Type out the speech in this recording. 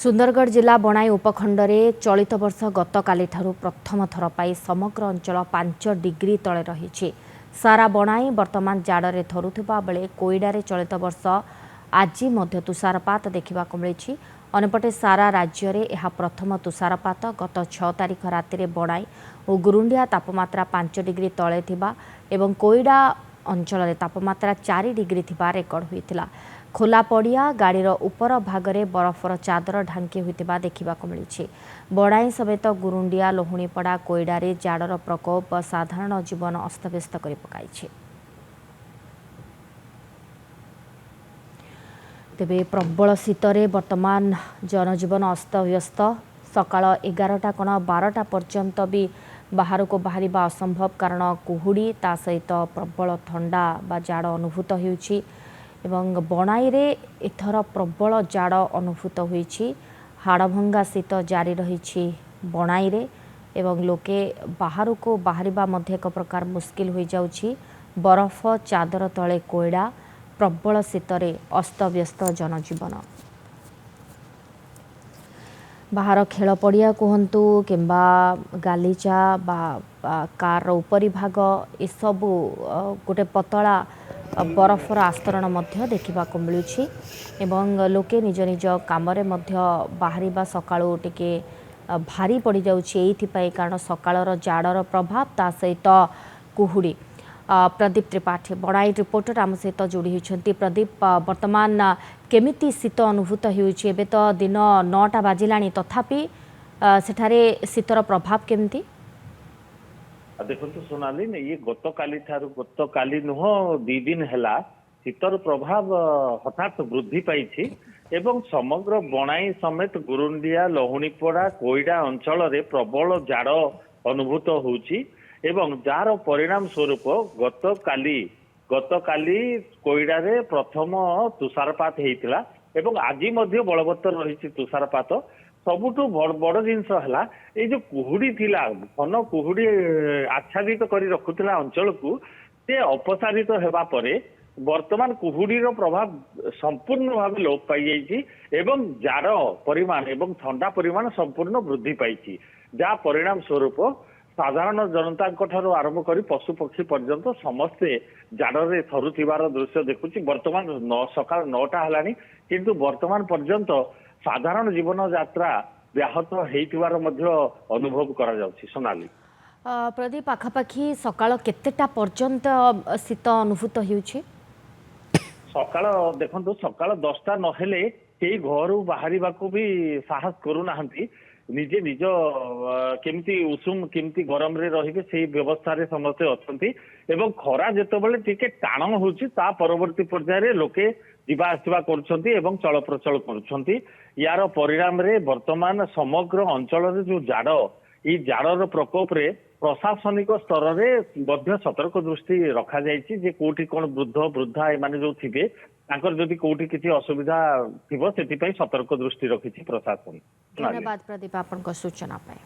सुंदरगढ़ जिला बणाई उपखंडे चलित वर्ष गतकाली प्रथम थर पर समग्र अंचल 5 डिग्री तले रही। सारा बणाई वर्तमान जाड़े थरुवा बेले कोईडारे चलित वर्ष आज तुषारपात देखा मिली। अंपटे सारा राज्य में यह प्रथम तुषारपात गत 6 तारिख राति बणाई और गुरुंडिया तापमात्रा 5 डिग्री तले एवं कोईडा अंचल तापमात्रा 4 डिग्री रेकर्ड होता। खोला पड़िया गाड़ीर उपर भागरे बरफर चादर ढांकी होता देखा मिली। बणाई समेत गुरुंडिया लोहुणीपड़ा कोईडारे जाड़र प्रकोप साधारण जीवन अस्तव्यस्त कर पकाई। तेबे प्रबल शीतरे वर्तमान जनजीवन अस्तव्यस्त। सकाळ 11टा कण 12टा पर्यंत भी बाहर को बाहर असंभव कारण कुहुड़ी ता सहित प्रबल ठंडा बा जाड़ अनुभूत होउछि एवं बणाई रे एथर प्रबल जाड़ अनुभूत होइछि। हाड़भंगा शीत जारी रही बणाई रे एवं लोके बाहर को बाहरिबा मध्य एक प्रकार मुस्किल हो जाउछि। बरफ चादर तले कोईडा प्रबल शीतरे अस्तव्यस्त जनजीवन। बाहर खेल पड़िया कहतु किंबा गालीचा बा कार उपरी भाग एसबू गोटे पतला बरफर आस्तरण मध्य देखा मिलूँ एवं लोके निज निज काम बाहर सकाळु टिके भारी पड़ जाए कारण सकाळर जाड़र प्रभाव ता सहित कुहुड़ी। प्रदीप त्रिपाठी बणाई रिपोर्टर आम सहित जोड़ी होती। प्रदीप वर्तमान केमिति शीत अनुभूत होउछि? एबे तो दिन 9टा बाजिलाणी तथापि सेठारे शीतर प्रभाव केमिति? देखो सोनाली ये गतकाली नुह 2 दिन है शीतर प्रभाव हठात वृद्धि पाई एवं समग्र बणाई समेत गुरुंडिया लहुणीपड़ा कोईडा अंचल रे प्रबल जाड़ अनुभूत होउछि एवं जार परिणाम स्वरूप गतकाली कोईडा रे प्रथम तुषारपात होता एवं आज बलवत्तर रही तुषारपात। सबुठु बड़ जिनस है जो कुहुड़ी थिला घन कुहुड़ी आच्छादित कर रखुला अंचल को से अपसारित होगा परे वर्तमान कुहुड़ीर प्रभाव संपूर्ण भाव लोप पाई एवं जाड़ परिमाण एवं ठंडा परिमाण संपूर्ण वृद्धि पाई जहाँ परिणाम स्वरूप साधारण जनता ठारू आरंभ कर पशु पक्षी पर्यंत समस्ते जाड़े थरुथिबार दृश्य देखुची। वर्तमान सकाल 9टा है किंतु वर्तमान पर्यंत साधारण जीवन यात्रा व्याहत होइतिबार मध्य अनुभव करा जाउछि। सोनाली प्रदीप आखापाखी सकाळ केतेटा पर्यंत शीत अनुभूत होउछि? सकाळ देखंतु सकाळ 10टा नहेले केही घरु बाहरिबाकू भी साहस करू नाहंती। निजे निज केमती उषुम केमती गरम रे रहिबे सेही व्यवस्था रे समस्ते अछंती एवं खरा जेतेबेले टिके टाण होउछि ता परवर्ती पर्याय रे लोके जीवा आसवा करुछंती एवं चल प्रचल करुछंती। यार परिणाम रे वर्तमान समग्र अंचल रे जो जाड़ ई जाड़र प्रकोप रे प्रशासनिक स्तर रे मध्य सतर्क दृष्टि रखा जायछि जे कोठी कोन वृद्ध वृद्धा ए माने जो थिबे तांकर जदि कोठी किछि असुविधा थिबो सेति पई सतर्क दृष्टि रखिछि प्रशासन। धन्यवाद प्रदीप आपन को सूचना पाए।